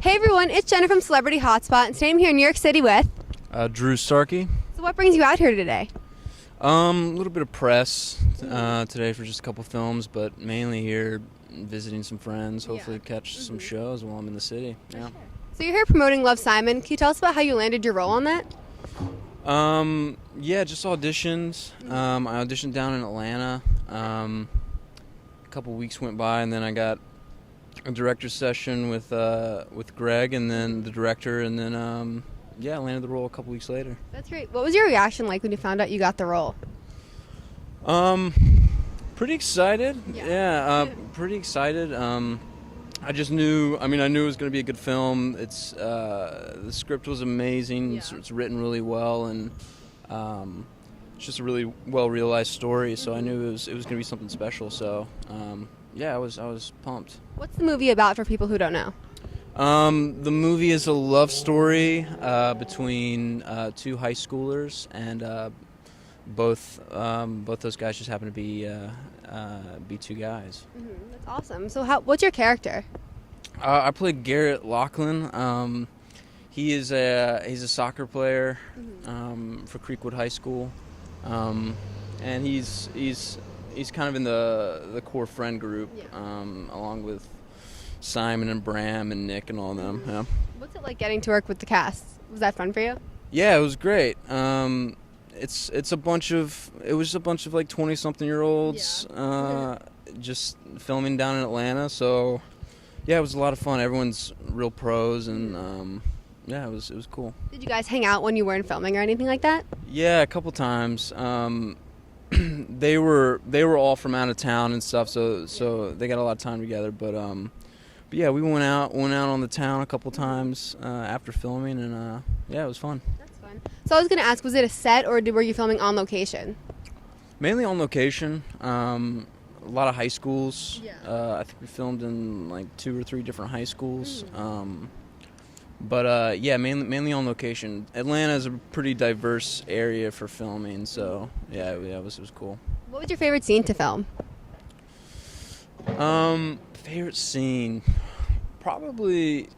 Hey everyone, it's Jenna from CelebrityHauteSpot, and today I'm here in New York City with... Drew Starkey. So what brings you out here today? A little bit of press today for just a couple films, but mainly here visiting some friends, hopefully catch some shows while I'm in the city. Yeah. Sure. So you're here promoting Love, Simon. Can you tell us about how you landed your role on that? Yeah, just auditioned. I auditioned down in Atlanta. A couple weeks went by, and then I got a director's session with Greg, and then the director, and then I landed the role a couple weeks later. That's great. What was your reaction like when you found out you got the role? Pretty excited. Pretty excited. I just knew. I knew it was going to be a good film. It's the script was amazing. Yeah. It's written really well, and it's just a really well realized story. So I knew it was going to be something special. So I was pumped. What's the movie about for people who don't know? The movie is a love story between two high schoolers, and both those guys just happen to be two guys. That's awesome. So what's your character? I played Garrett Lachlan. He's a soccer player for Creekwood High School, and he's kind of in the core friend group, along with Simon and Bram and Nick and all of them. Yeah. What's it like getting to work with the cast? Was that fun for you? Yeah, it was great. It was a bunch of like 20-something-year-olds just filming down in Atlanta. So yeah, it was a lot of fun. Everyone's real pros, and it was cool. Did you guys hang out when you weren't filming or anything like that? Yeah, a couple times. They were all from out of town and stuff, so they got a lot of time together. But yeah, we went out on the town a couple times after filming, and it was fun. That's fun. So I was gonna ask, was it a set or were you filming on location? Mainly on location. A lot of high schools. Yeah. I think we filmed in like 2 or 3 different high schools. But mainly on location. Atlanta is a pretty diverse area for filming, so it was cool. What was your favorite scene to film? Favorite scene, probably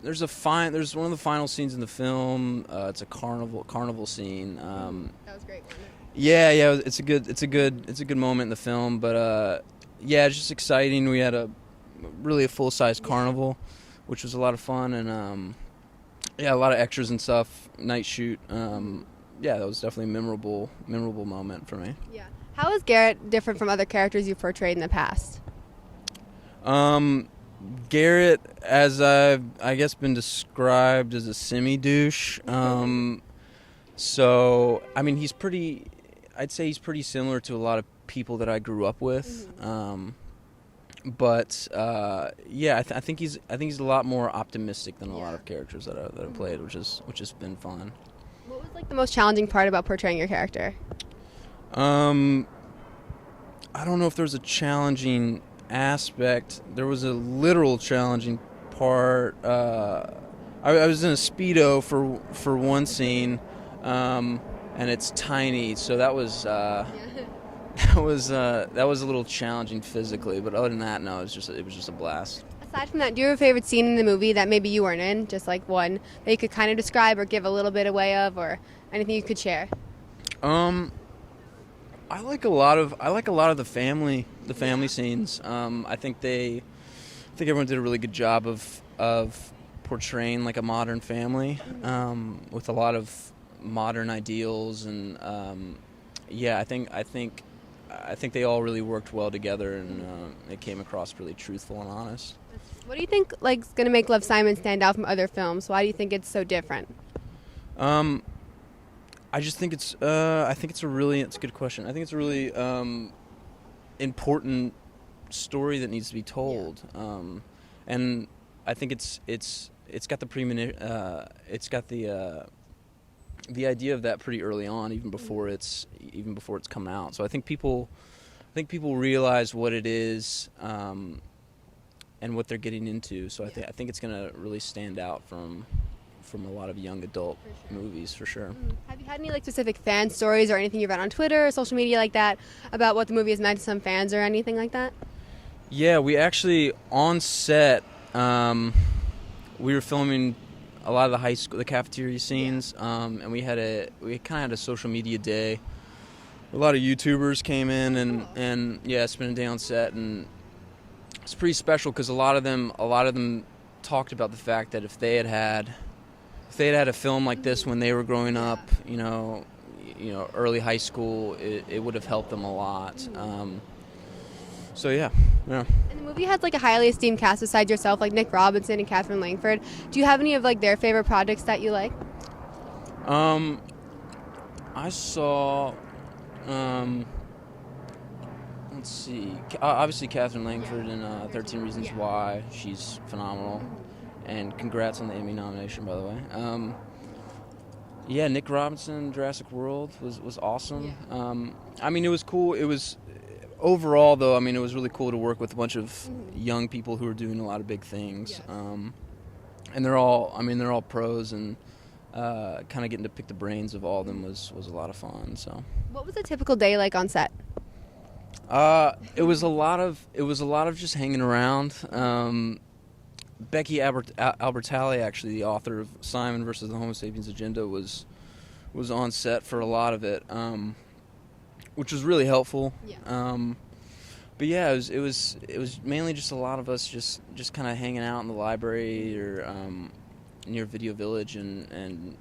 there's one of the final scenes in the film. It's a carnival scene. That was great, wasn't it? Yeah, it's a good moment in the film, but it's just exciting. We had a full-size carnival, which was a lot of fun, and a lot of extras and stuff. Night shoot. That was definitely a memorable moment for me. Yeah. How is Garrett different from other characters you've portrayed in the past? Garrett, as I guess been described as a semi-douche. So I'd say he's pretty similar to a lot of people that I grew up with. But I think he's a lot more optimistic than a lot of characters that I played, which has been fun. What was like the most challenging part about portraying your character? I don't know if there was a challenging aspect. There was a literal challenging part. I was in a Speedo for one scene, and it's tiny, so that was that was a little challenging physically. But other than that, no, it was just a blast. Aside from that, do you have a favorite scene in the movie that maybe you weren't in, just like one that you could kind of describe or give a little bit away of, or anything you could share? I like a lot of the family scenes. I think everyone did a really good job of portraying like a modern family, with a lot of modern ideals, and I think they all really worked well together, and it came across really truthful and honest. What do you think is going to make Love, Simon stand out from other films? Why do you think it's so different? I just think it's a good question. I think it's a really important story that needs to be told, and I think it's got the idea of that pretty early on, even before it's come out. So I think people realize what it is, and what they're getting into. So I think it's going to really stand out from a lot of young adult movies, for sure. Have you had any specific fan stories or anything you've read on Twitter or social media like that about what the movie has meant to some fans or anything like that? Yeah, we actually on set we were filming a lot of the high school, the cafeteria scenes, and we kind of had a social media day. A lot of YouTubers came in and spent a day on set, and it's pretty special because a lot of them talked about the fact that if they had a film like this when they were growing up, early high school, it would have helped them a lot. So yeah. And the movie has like a highly esteemed cast besides yourself, like Nick Robinson and Catherine Langford. Do you have any of like their favorite projects that you like? I saw, let's see, obviously Catherine Langford in 13 Reasons Why. She's phenomenal, and congrats on the Emmy nomination, by the way. Nick Robinson, Jurassic World was awesome. It was cool. It was overall, though. It was really cool to work with a bunch of young people who are doing a lot of big things. And they're all pros, and kind of getting to pick the brains of all of them was a lot of fun. So, what was a typical day like on set? It was a lot of just hanging around. Becky Albertalli, actually the author of Simon versus the Homo Sapiens Agenda, was on set for a lot of it, which was really helpful. But yeah, it was mainly just a lot of us just kind of hanging out in the library or near Video Village and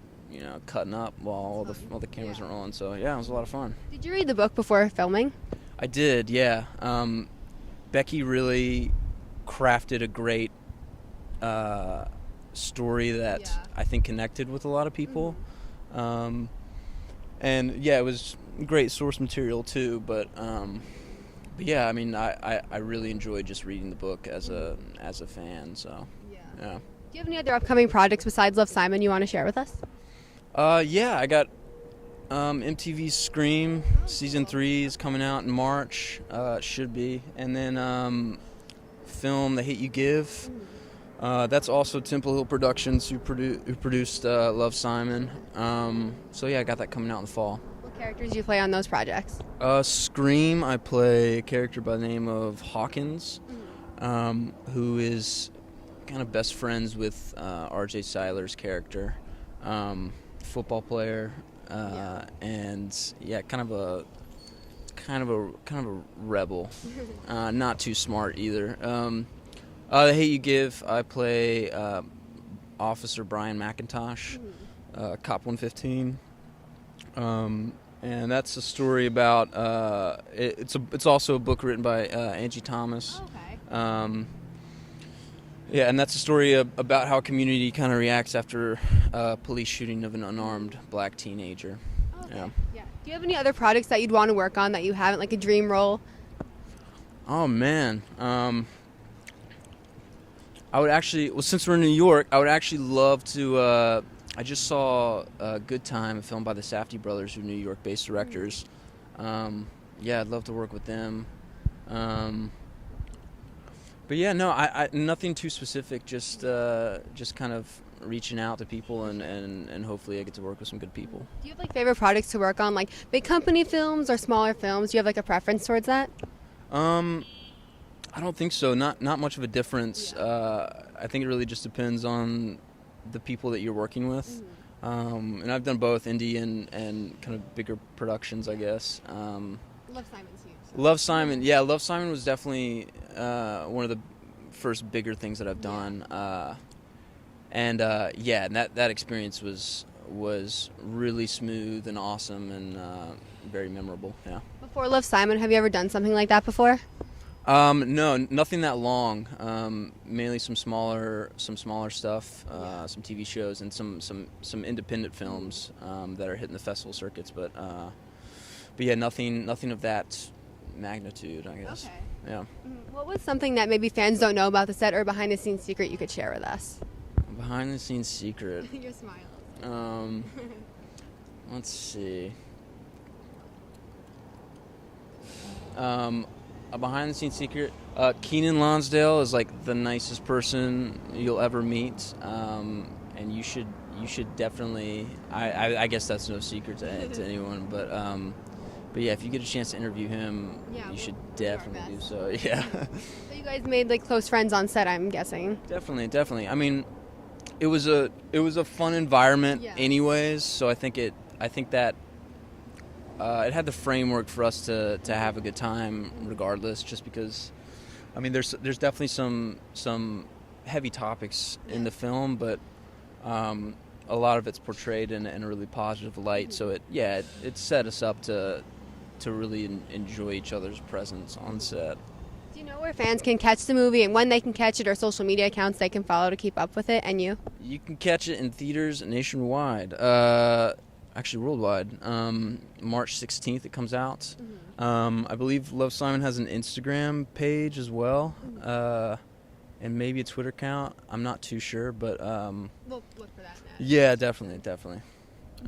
cutting up while all the cameras were rolling. So yeah, it was a lot of fun. Did you read the book before filming? I did, yeah. Becky really crafted a great story that I think connected with a lot of people. And yeah, it was great source material too, but yeah, I really enjoyed just reading the book as a fan, so yeah. Do you have any other upcoming projects besides Love, Simon you want to share with us? Yeah, I got MTV's Scream season 3 is coming out in March. It should be, and then film The Hate You Give. That's also Temple Hill Productions who produced Love, Simon. So yeah, I got that coming out in the fall. What characters do you play on those projects? Scream, I play a character by the name of Hawkins, who is kind of best friends with R.J. Seiler's character, football player, and kind of a rebel, not too smart either. The Hate You Give, I play Officer Brian McIntosh, Cop 115, and that's a story about. It's also a book written by Angie Thomas. Okay. And that's a story about how a community kind of reacts after a police shooting of an unarmed black teenager. Okay. Yeah. Do you have any other projects that you'd want to work on that you haven't, like a dream role? Oh man. I would actually, since we're in New York, I would actually love to, I just saw Good Time, a film by the Safdie brothers, who are New York-based directors. I'd love to work with them. But yeah, no, I nothing too specific, just kind of reaching out to people and hopefully I get to work with some good people. Do you have like favorite projects to work on, like big company films or smaller films? Do you have like a preference towards that? I don't think so. Not much of a difference. I think it really just depends on the people that you're working with. And I've done both indie and kind of bigger productions, I guess. Love Simon's huge. Love Simon. Yeah, Love Simon was definitely one of the first bigger things that I've done. And that experience was really smooth and awesome and very memorable. Yeah. Before Love, Simon, have you ever done something like that before? No, nothing that long. Mainly some smaller stuff, some TV shows, and some independent films that are hitting the festival circuits. But yeah, nothing of that magnitude, I guess. Okay. Yeah. What was something that maybe fans don't know about the set or behind the scenes secret you could share with us? Behind the scenes secret. Your smile. Let's see. A behind-the-scenes secret. Keenan Lonsdale is like the nicest person you'll ever meet, and you should definitely. I guess that's no secret to anyone, but yeah, if you get a chance to interview him, you should definitely do so. Yeah. So you guys made like close friends on set, I'm guessing. Definitely. I mean, it was a fun environment, Yeah. anyways. So I think that it had the framework for us to have a good time, regardless. Just because, I mean, there's definitely some heavy topics in the film, but a lot of it's portrayed in a really positive light. So it set us up to really enjoy each other's presence on set. Do you know where fans can catch the movie and when they can catch it, or social media accounts they can follow to keep up with it? And you? You can catch it in theaters nationwide, actually worldwide. March 16th it comes out. I believe Love Simon has an Instagram page as well, and maybe a Twitter account. I'm not too sure, but We'll look for that now. yeah, definitely. Do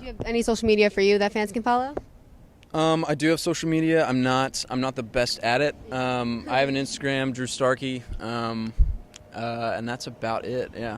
you have any social media for you that fans can follow? I do have social media. I'm not the best at it. I have an Instagram, Drew Starkey, and that's about it. Yeah.